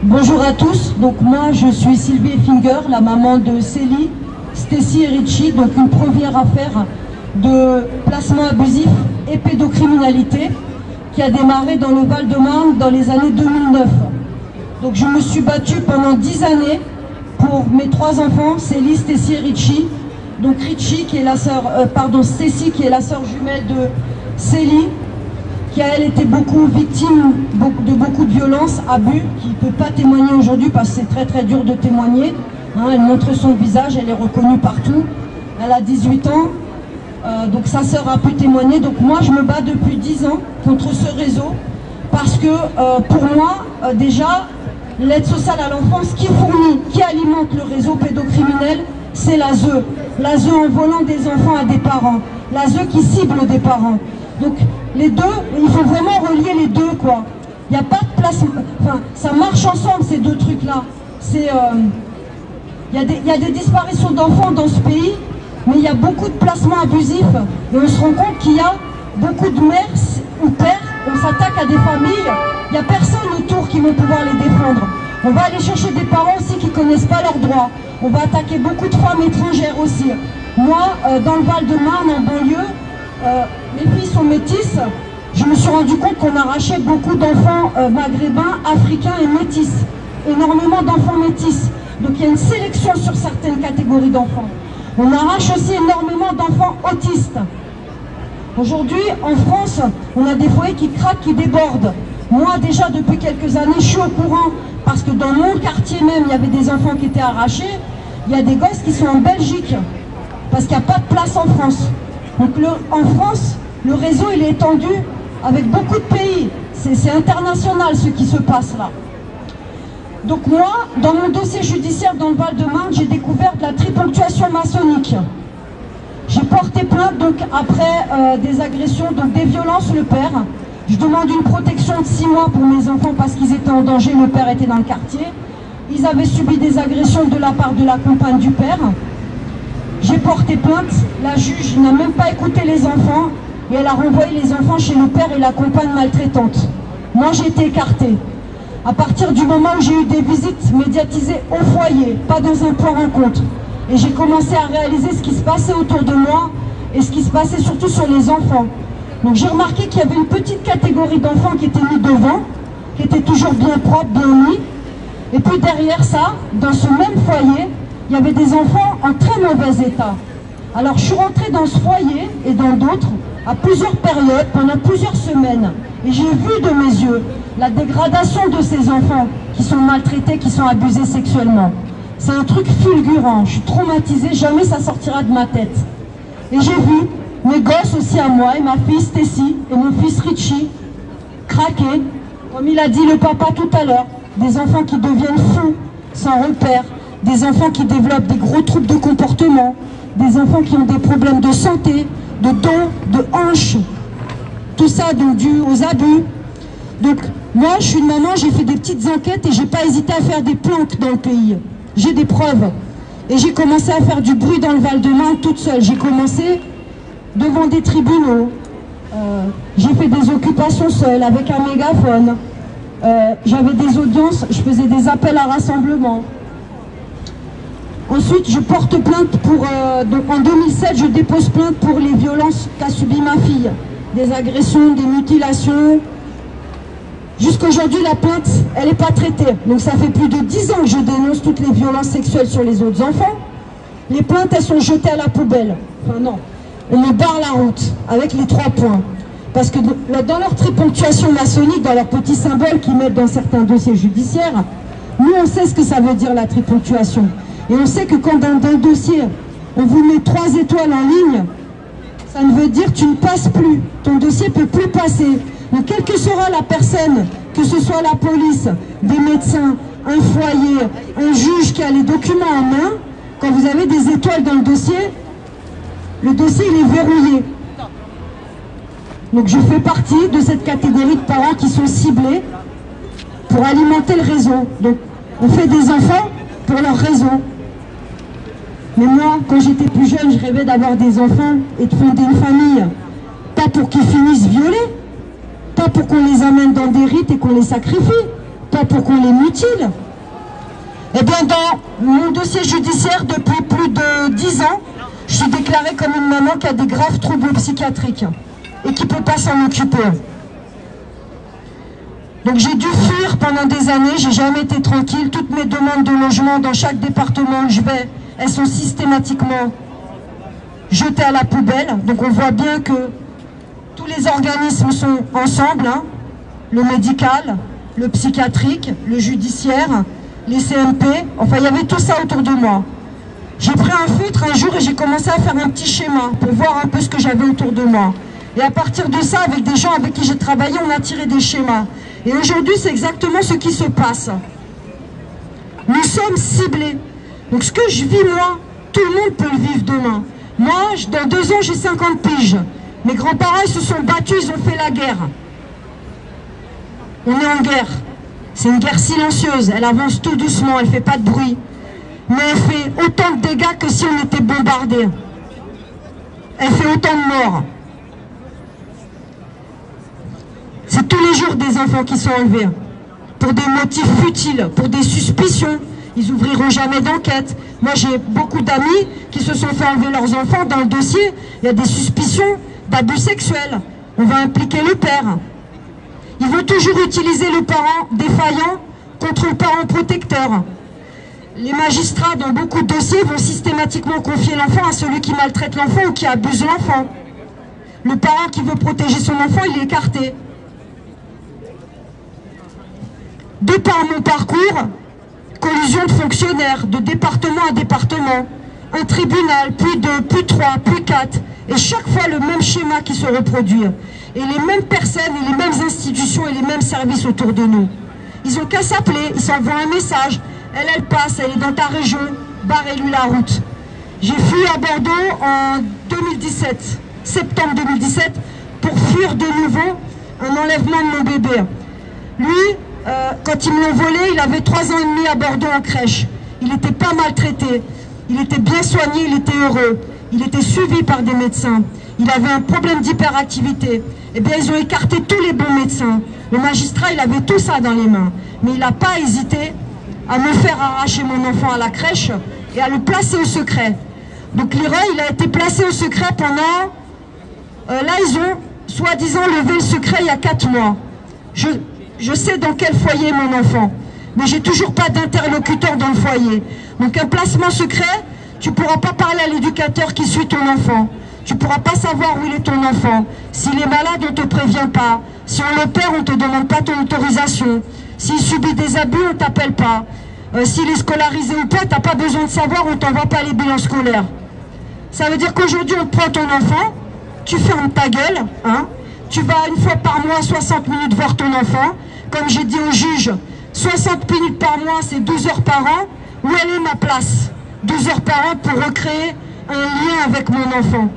Bonjour à tous, donc moi je suis Sylvie Effinger, la maman de Célie, Stacy et Richie, donc une première affaire de placement abusif et pédocriminalité qui a démarré dans le Val-de-Marne dans les années 2009. Donc je me suis battue pendant 10 années pour mes 3 enfants, Célie, Stacy et Richie. Donc Richie qui est la sœur, Stacy qui est la sœur jumelle de Célie, qui a elle été beaucoup victime de beaucoup de violences, abus, qui ne peut pas témoigner aujourd'hui parce que c'est très dur de témoigner. Elle montre son visage, elle est reconnue partout. Elle a 18 ans, donc sa sœur a pu témoigner. Donc moi je me bats depuis 10 ans contre ce réseau parce que pour moi déjà l'aide sociale à l'enfance qui fournit, qui alimente le réseau pédocriminel, c'est l'ASE. L'ASE en volant des enfants à des parents, l'ASE qui cible des parents. Donc les deux, il faut vraiment relier les deux, quoi. Il n'y a pas de place, enfin, ça marche ensemble ces deux trucs-là. Il y a des disparitions d'enfants dans ce pays, mais il y a beaucoup de placements abusifs. Et on se rend compte qu'il y a beaucoup de mères ou pères, on s'attaque à des familles, il n'y a personne autour qui va pouvoir les défendre. On va aller chercher des parents aussi qui ne connaissent pas leurs droits. On va attaquer beaucoup de femmes étrangères aussi. Moi, dans le Val-de-Marne, en banlieue, mes filles sont métisses, je me suis rendu compte qu'on arrachait beaucoup d'enfants maghrébins, africains et métis. Énormément d'enfants métis. Donc il y a une sélection sur certaines catégories d'enfants. On arrache aussi énormément d'enfants autistes. Aujourd'hui, en France, on a des foyers qui craquent, qui débordent. Moi, déjà, depuis quelques années, je suis au courant, parce que dans mon quartier même, il y avait des enfants qui étaient arrachés. Il y a des gosses qui sont en Belgique, parce qu'il n'y a pas de place en France. Donc en France, le réseau il est étendu avec beaucoup de pays. C'est international ce qui se passe là. Donc moi, dans mon dossier judiciaire dans le Val-de-Marne, j'ai découvert de la triponctuation maçonnique. J'ai porté plainte donc après des agressions, donc des violences, le père. Je demande une protection de 6 mois pour mes enfants parce qu'ils étaient en danger, le père était dans le quartier. Ils avaient subi des agressions de la part de la compagne du père. J'ai porté plainte, la juge n'a même pas écouté les enfants et elle a renvoyé les enfants chez le père et la compagne maltraitante. Moi j'ai été écartée. À partir du moment où j'ai eu des visites médiatisées au foyer, pas dans un point rencontre, et j'ai commencé à réaliser ce qui se passait autour de moi et ce qui se passait surtout sur les enfants. Donc j'ai remarqué qu'il y avait une petite catégorie d'enfants qui étaient mis devant, qui étaient toujours bien propres, bien mis, et puis derrière ça, dans ce même foyer, il y avait des enfants en très mauvais état. Alors je suis rentrée dans ce foyer et dans d'autres à plusieurs périodes, pendant plusieurs semaines. Et j'ai vu de mes yeux la dégradation de ces enfants qui sont maltraités, qui sont abusés sexuellement. C'est un truc fulgurant, je suis traumatisée, jamais ça sortira de ma tête. Et j'ai vu mes gosses aussi à moi, et ma fille Stacy, et mon fils Richie, craquer, comme il a dit le papa tout à l'heure, des enfants qui deviennent fous, sans repère, des enfants qui développent des gros troubles de comportement, des enfants qui ont des problèmes de santé, de dos, de hanches, tout ça donc dû aux abus. Donc moi je suis une maman, j'ai fait des petites enquêtes et j'ai pas hésité à faire des planques dans le pays. J'ai des preuves. Et j'ai commencé à faire du bruit dans le Val-de-Marne toute seule. J'ai commencé devant des tribunaux, j'ai fait des occupations seule avec un mégaphone, j'avais des audiences, je faisais des appels à rassemblement. Ensuite, je porte plainte pour... donc en 2007, je dépose plainte pour les violences qu'a subies ma fille. Des agressions, des mutilations. Jusqu'à aujourd'hui, la plainte, elle n'est pas traitée. Donc ça fait plus de 10 ans que je dénonce toutes les violences sexuelles sur les autres enfants. Les plaintes, elles sont jetées à la poubelle. Enfin non, on me barre la route avec les 3 points. Parce que dans leur triponctuation maçonnique, dans leurs petits symboles qu'ils mettent dans certains dossiers judiciaires, nous on sait ce que ça veut dire la triponctuation. Et on sait que quand dans un dossier, on vous met 3 étoiles en ligne, ça ne veut dire que tu ne passes plus. Ton dossier ne peut plus passer. Donc quelle que sera la personne, que ce soit la police, des médecins, un foyer, un juge qui a les documents en main, quand vous avez des étoiles dans le dossier il est verrouillé. Donc je fais partie de cette catégorie de parents qui sont ciblés pour alimenter le réseau. Donc on fait des enfants pour leur réseau. Mais moi, quand j'étais plus jeune, je rêvais d'avoir des enfants et de fonder une famille. Pas pour qu'ils finissent violés, pas pour qu'on les amène dans des rites et qu'on les sacrifie, pas pour qu'on les mutile. Eh bien, dans mon dossier judiciaire, depuis plus de 10 ans, je suis déclarée comme une maman qui a des graves troubles psychiatriques et qui ne peut pas s'en occuper. Donc j'ai dû fuir pendant des années, j'ai jamais été tranquille. Toutes mes demandes de logement dans chaque département où je vais, elles sont systématiquement jetées à la poubelle. Donc on voit bien que tous les organismes sont ensemble, hein, le médical, le psychiatrique, le judiciaire, les CMP, enfin il y avait tout ça autour de moi. J'ai pris un feutre un jour et j'ai commencé à faire un petit schéma pour voir un peu ce que j'avais autour de moi. Et à partir de ça, avec des gens avec qui j'ai travaillé, on a tiré des schémas. Et aujourd'hui, c'est exactement ce qui se passe. Nous sommes ciblés. Donc ce que je vis moi, tout le monde peut le vivre demain. Moi, dans 2 ans, j'ai 50 piges. Mes grands-parents, ils se sont battus, ils ont fait la guerre. On est en guerre. C'est une guerre silencieuse. Elle avance tout doucement, elle ne fait pas de bruit. Mais elle fait autant de dégâts que si on était bombardé. Elle fait autant de morts. C'est tous les jours des enfants qui sont enlevés. Pour des motifs futiles, pour des suspicions. Ils n'ouvriront jamais d'enquête. Moi, j'ai beaucoup d'amis qui se sont fait enlever leurs enfants. Dans le dossier, il y a des suspicions d'abus sexuels. On va impliquer le père. Ils vont toujours utiliser le parent défaillant contre le parent protecteur. Les magistrats, dans beaucoup de dossiers, vont systématiquement confier l'enfant à celui qui maltraite l'enfant ou qui abuse l'enfant. Le parent qui veut protéger son enfant, il est écarté. De par mon parcours, collusion de fonctionnaires, de département à département, un tribunal, puis 3, puis 4, et chaque fois le même schéma qui se reproduit. Et les mêmes personnes, et les mêmes institutions, et les mêmes services autour de nous. Ils ont qu'à s'appeler, ils s'envoient un message. Elle passe, elle est dans ta région, barrez-lui la route. J'ai fui à Bordeaux en 2017, septembre 2017, pour fuir de nouveau un enlèvement de mon bébé. Lui, quand ils me l'ont volé, il avait 3 ans et demi à Bordeaux en crèche. Il n'était pas maltraité, il était bien soigné, il était heureux. Il était suivi par des médecins. Il avait un problème d'hyperactivité. Eh bien, ils ont écarté tous les bons médecins. Le magistrat, il avait tout ça dans les mains. Mais il n'a pas hésité à me faire arracher mon enfant à la crèche et à le placer au secret. Donc Leroy, il a été placé au secret pendant... là, ils ont soi-disant levé le secret il y a 4 mois. Je sais dans quel foyer est mon enfant, mais j'ai toujours pas d'interlocuteur dans le foyer. Donc un placement secret, tu ne pourras pas parler à l'éducateur qui suit ton enfant. Tu ne pourras pas savoir où il est ton enfant. S'il est malade, on ne te prévient pas. Si on l'opère, on ne te demande pas ton autorisation. S'il subit des abus, on ne t'appelle pas. S'il est scolarisé ou pas, tu n'as pas besoin de savoir, on ne t'envoie pas les bilans scolaires. Ça veut dire qu'aujourd'hui, on te prend ton enfant, tu fermes ta gueule, hein, tu vas une fois par mois, 60 minutes voir ton enfant. Comme j'ai dit au juge, 60 minutes par mois, c'est 12 heures par an. Où elle est ma place? 12 heures par an pour recréer un lien avec mon enfant.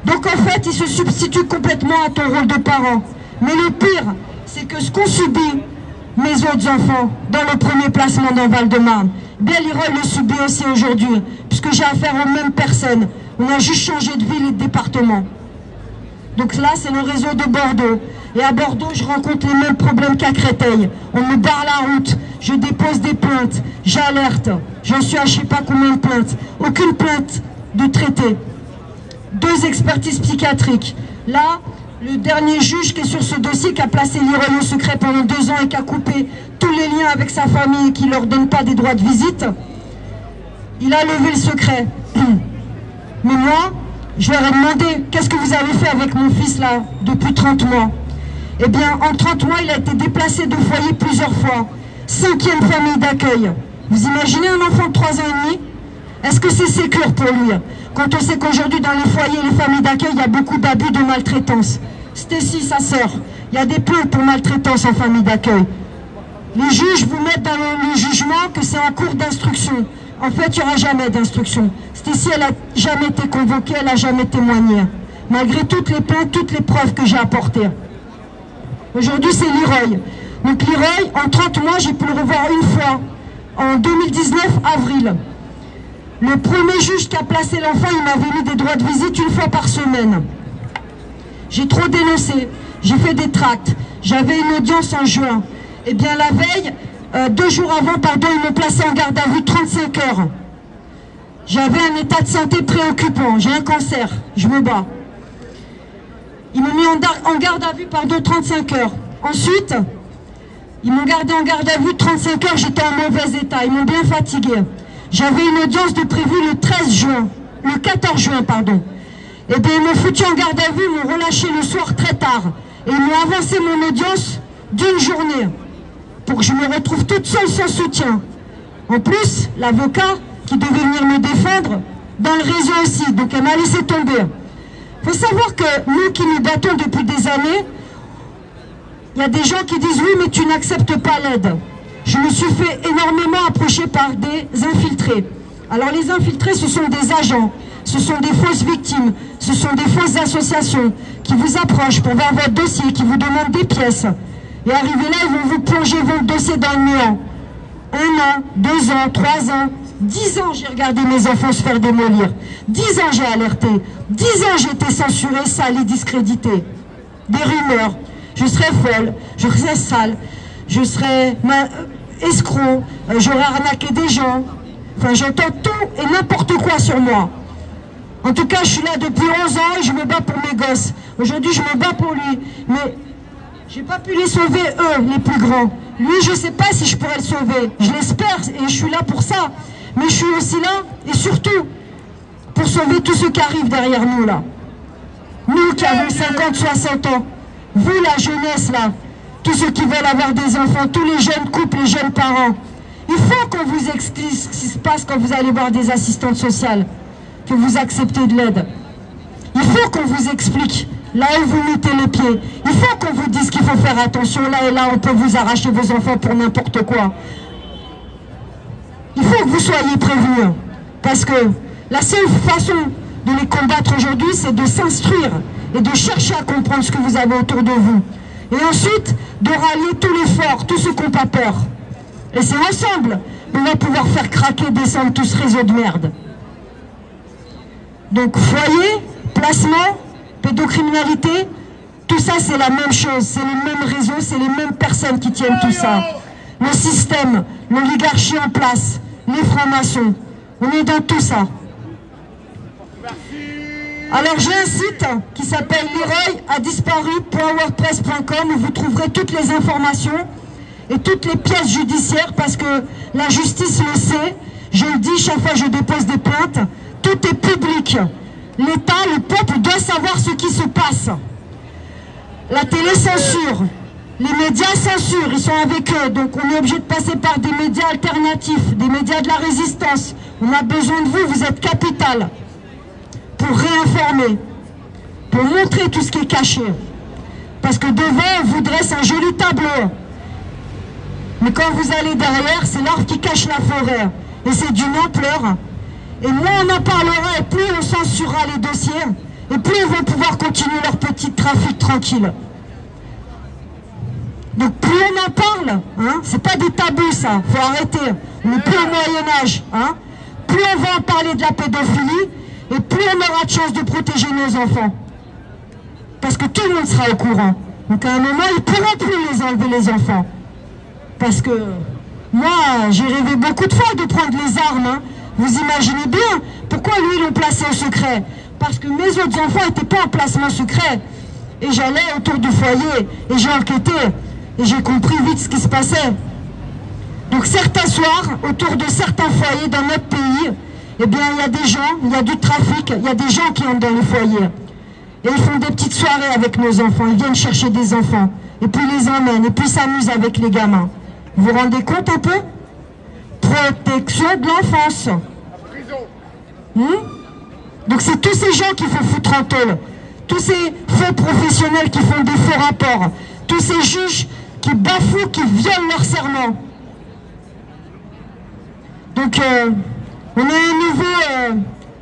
Donc en fait, il se substitue complètement à ton rôle de parent. Mais le pire, c'est que ce qu'ont subi mes autres enfants dans le premier placement dans Val-de-Marne, bien Leroy le subit aussi aujourd'hui, puisque j'ai affaire aux mêmes personnes. On a juste changé de ville et de département. Donc là, c'est le réseau de Bordeaux. Et à Bordeaux, je rencontre les mêmes problèmes qu'à Créteil. On me barre la route, je dépose des plaintes, j'alerte. J'en suis à je ne sais pas combien de plaintes. Aucune plainte de traité. 2 expertises psychiatriques. Là, le dernier juge qui est sur ce dossier, qui a placé Leroy au secret pendant 2 ans et qui a coupé tous les liens avec sa famille et qui ne leur donne pas des droits de visite, il a levé le secret. Mais moi, je leur ai demandé, qu'est-ce que vous avez fait avec mon fils là, depuis 30 mois? Eh bien, en 30 mois, il a été déplacé de foyer plusieurs fois. 5e famille d'accueil. Vous imaginez un enfant de 3 ans et demi? Est-ce que c'est sécure pour lui? Quand on sait qu'aujourd'hui, dans les foyers et les familles d'accueil, il y a beaucoup d'abus de maltraitance. Stécie, sa sœur, il y a des plaintes pour maltraitance en famille d'accueil. Les juges vous mettent dans le jugement que c'est en cours d'instruction. En fait, il n'y aura jamais d'instruction. Stécie, elle n'a jamais été convoquée, elle n'a jamais témoigné. Malgré toutes les plaintes, toutes les preuves que j'ai apportées. Aujourd'hui, c'est Leroy. Donc Leroy, en 30 mois, j'ai pu le revoir une fois. En 2019, avril. Le premier juge qui a placé l'enfant, il m'avait mis des droits de visite une fois par semaine. J'ai trop dénoncé. J'ai fait des tracts. j'avais une audience en juin. Eh bien la veille, 2 jours avant, pardon, ils m'ont placé en garde à vue 35 heures. J'avais un état de santé préoccupant, j'ai un cancer, je me bats. Ils m'ont mis en garde à vue, pardon, 35 heures. Ensuite, ils m'ont gardé en garde à vue 35 heures, j'étais en mauvais état, ils m'ont bien fatigué. J'avais une audience de prévue le 13 juin, le 14 juin, pardon. Eh bien, ils m'ont foutu en garde à vue, ils m'ont relâché le soir très tard. Et ils m'ont avancé mon audience d'une journée, pour que je me retrouve toute seule sans soutien. En plus, l'avocat qui devait venir me défendre, dans le réseau aussi, donc elle m'a laissé tomber. Il faut savoir que nous qui nous battons depuis des années, il y a des gens qui disent oui mais tu n'acceptes pas l'aide. Je me suis fait énormément approcher par des infiltrés. Alors les infiltrés ce sont des agents, ce sont des fausses victimes, ce sont des fausses associations qui vous approchent pour voir votre dossier, qui vous demandent des pièces. Et arrivé là, ils vont vous plonger votre dossier dans le néant. 1 an, 2 ans, 3 ans, 10 ans j'ai regardé mes enfants se faire démolir. 10 ans j'ai alerté. 10 ans j'ai été censuré, sale et discrédité. Des rumeurs. Je serais folle, je serais sale, je serais escroc, j'aurais arnaqué des gens. Enfin j'entends tout et n'importe quoi sur moi. En tout cas je suis là depuis 11 ans et je me bats pour mes gosses. Aujourd'hui je me bats pour lui. Mais j'ai pas pu les sauver eux, les plus grands. Lui je sais pas si je pourrais le sauver. Je l'espère et je suis là pour ça. Mais je suis aussi là et surtout pour sauver tous ceux qui arrivent derrière nous là. Nous qui avons 50, 60 ans. Vous la jeunesse là, tous ceux qui veulent avoir des enfants, tous les jeunes couples, les jeunes parents, il faut qu'on vous explique ce qui se passe quand vous allez voir des assistantes sociales, que vous acceptez de l'aide. Il faut qu'on vous explique là où vous mettez les pieds. Il faut qu'on vous dise qu'il faut faire attention, là et là on peut vous arracher vos enfants pour n'importe quoi. Il faut que vous soyez prévenus, parce que la seule façon de les combattre aujourd'hui, c'est de s'instruire et de chercher à comprendre ce que vous avez autour de vous. Et ensuite, de rallier tous les forts, tous ceux qui n'ont pas peur. Et c'est ensemble qu'on va pouvoir faire craquer, descendre tout ce réseau de merde. Donc foyer, placement, pédocriminalité, tout ça c'est la même chose, c'est les mêmes réseaux, c'est les mêmes personnes qui tiennent tout ça. Le système, l'oligarchie en place, les francs-maçons, on est dans tout ça. Alors j'ai un site qui s'appelle leroyadisparu.wordpress.com où vous trouverez toutes les informations et toutes les pièces judiciaires parce que la justice le sait, je le dis chaque fois que je dépose des plaintes, tout est public. L'État, le peuple doit savoir ce qui se passe. La télé censure, les médias censurent, ils sont avec eux, donc on est obligé de passer par des médias alternatifs, des médias de la résistance. On a besoin de vous, vous êtes capital. Pour réinformer, pour montrer tout ce qui est caché. Parce que devant, on vous dresse un joli tableau. Mais quand vous allez derrière, c'est l'arbre qui cache la forêt. Et c'est d'une ampleur. Et moins on en parlera, et plus on censurera les dossiers, et plus ils vont pouvoir continuer leur petit trafic tranquille. Donc plus on en parle, hein, c'est pas des tabous ça, faut arrêter. On n'est plus au Moyen-Âge. Hein. Plus on va en parler de la pédophilie, et plus on aura de chance de protéger nos enfants. Parce que tout le monde sera au courant. Donc à un moment, ils ne pourront plus les enlever les enfants. Parce que moi, j'ai rêvé beaucoup de fois de prendre les armes. Hein. Vous imaginez bien pourquoi lui, ils l'ont placé au secret. Parce que mes autres enfants n'étaient pas en placement secret. Et j'allais autour du foyer, et j'ai enquêté. Et j'ai compris vite ce qui se passait. Donc certains soirs, autour de certains foyers dans notre pays, eh bien, il y a des gens, il y a du trafic, il y a des gens qui entrent dans les foyers. Et ils font des petites soirées avec nos enfants, ils viennent chercher des enfants, et puis ils les emmènent, et puis ils s'amusent avec les gamins. Vous vous rendez compte un peu? Protection de l'enfance. Donc c'est tous ces gens qu'il faut foutre en tôle. Tous ces faux professionnels qui font des faux rapports. Tous ces juges qui bafouent, qui violent leur serment. Donc... on a un nouveau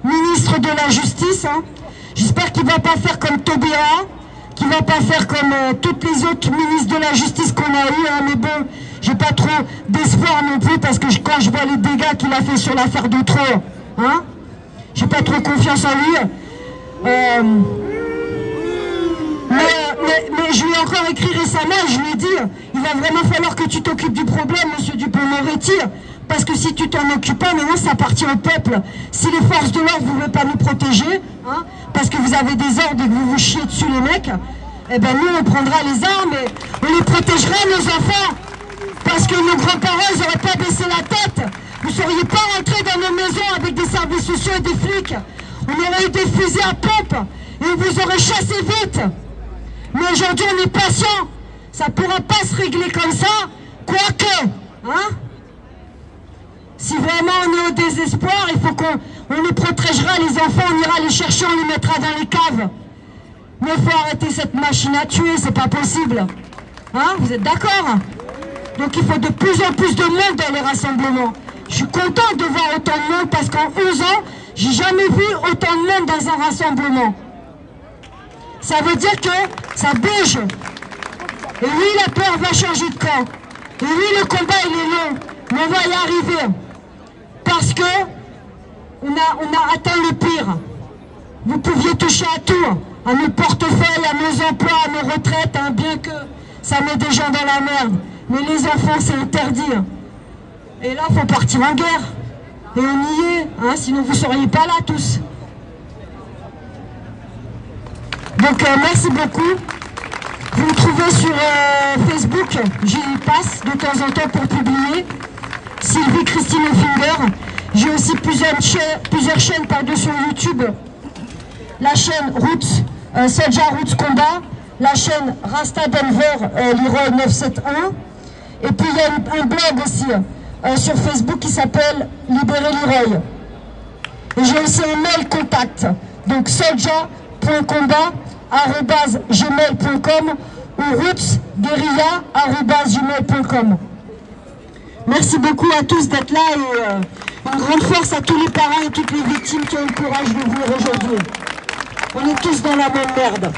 ministre de la Justice. Hein. J'espère qu'il ne va pas faire comme Taubira, qu'il ne va pas faire comme toutes les autres ministres de la Justice qu'on a eu. Hein. Mais bon, j'ai pas trop d'espoir non plus parce que quand je vois les dégâts qu'il a fait sur l'affaire d'Outreau, hein, j'ai pas trop confiance en lui. Mais mais je lui ai encore écrit récemment et je lui ai dit, il va vraiment falloir que tu t'occupes du problème, monsieur Dupond-Moretti, parce que si tu t'en occupes pas, maintenant ça appartient au peuple. Si les forces de l'ordre ne voulaient pas nous protéger, hein, parce que vous avez des ordres et que vous vous chiez dessus les mecs, eh ben nous on prendra les armes et on les protégera nos enfants. Parce que nos grands-parents n'auraient pas baissé la tête. Vous ne seriez pas rentrés dans nos maisons avec des services sociaux et des flics. On aurait eu des fusils à pompe et on vous aurait chassé vite. Mais aujourd'hui on est patient. Ça ne pourra pas se régler comme ça, quoique. Hein? Si vraiment on est au désespoir, il faut qu'on les protégera, les enfants, on ira les chercher, on les mettra dans les caves. Mais il faut arrêter cette machine à tuer, c'est pas possible. Hein? Vous êtes d'accord? Donc il faut de plus en plus de monde dans les rassemblements. Je suis contente de voir autant de monde parce qu'en 11 ans, j'ai jamais vu autant de monde dans un rassemblement. Ça veut dire que ça bouge. Et oui, la peur va changer de camp. Et oui, le combat il est long, mais on va y arriver. Parce que on a atteint le pire. Vous pouviez toucher à tout, à nos portefeuilles, à nos emplois, à nos retraites, hein, bien que ça met des gens dans la merde. Mais les enfants, c'est interdit. Et là, il faut partir en guerre. Et on y est, hein, sinon vous ne seriez pas là tous. Donc, merci beaucoup. Vous me trouvez sur Facebook, j'y passe de temps en temps pour publier. Sylvie Christine Finger. J'ai aussi plusieurs chaînes sur YouTube. La chaîne Roots, Soldier Roots Combat. La chaîne Rasta Denver, Leroy 971. Et puis il y a un blog aussi sur Facebook qui s'appelle Libérer Leroy. Et j'ai aussi un mail contact, donc soldier.combat@gmail.com ou rootsguerilla@gmail.com. Merci beaucoup à tous d'être là et une grande force à tous les parents et toutes les victimes qui ont le courage de venir aujourd'hui. On est tous dans la même merde.